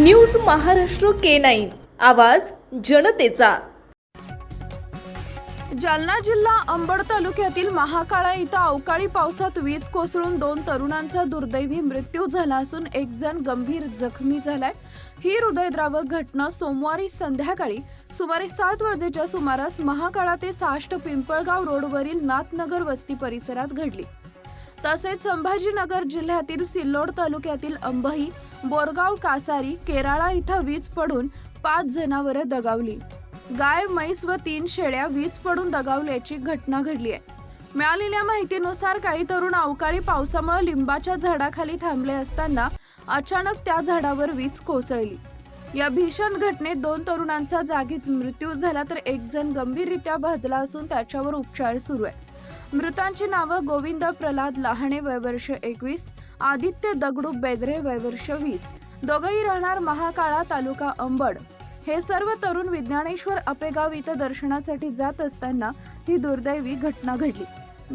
News Maharashtra K9 आवाज जनतेचा। जालना जिल्हा अंबड तालुक्यातील महाकाळा इथं अवकाळी पावसात वीज कोसळून 2 तरुणांचा दुर्दैवी मृत्यू झाला असून एक जण गंभीर जखमी झालाय। ही हृदयद्रावक घटना सोमवारी संध्याकाळी सुमारे 7 वाजेच्या सुमारास महाकाळा ते साष्ट पिंपळगाव रोडवरील नाथनगर वस्ती परिसरात घडली। तसेच संभाजीनगर जिल्ह्यातील सिल्लोड तालुक्यातील अंबही, बोरगाव, कासारी, केराळा इथं वीज पडून 5 जनावरे दगावली। गाय, म्हैस व 3 शेळ्या वीज पडून दगावल्याची घटना घडली आहे। मिळालेल्या माहितीनुसार काही तरुण अवकाळी पावसामुळे लिंबाच्या झाडाखाली थांबले असताना अचानक त्या झाडावर वीज कोसळली। या भीषण घटनेत 2 तरुणांचा जागीच मृत्यू झाला तर एक जण गंभीररित्या भाजला असून त्याच्यावर उपचार सुरू आहे। मृतांची नावं गोविंद प्रल्हाद लहाणे वय वर्ष 21, आदित्य दगडू बेदरे वय वर्ष 20, दोघेही राहणार महाकाळा तालुका अंबड। हे सर्व तरुण विज्ञानेश्वर अपेगाव इथं दर्शनासाठी जात असताना ही दुर्दैवी घटना घडली।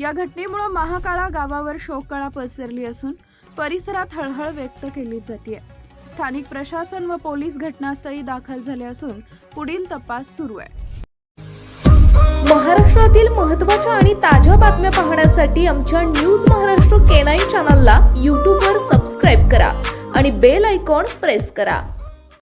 या घटनेमुळे महाकाळा गावावर शोककळा पसरली असून परिसरात हळहळ व्यक्त केली जाते। स्थानिक प्रशासन व पोलीस घटनास्थळी दाखल झाले असून पुढील तपास सुरू आहे। महाराष्ट्रातील महत्त्वाच्या आणि ताज्या बातम्या पाहण्यासाठी आमच्या न्यूज महाराष्ट्र K9 चॅनलला YouTube वर सबस्क्राइब करा आणि बेल आयकॉन प्रेस करा।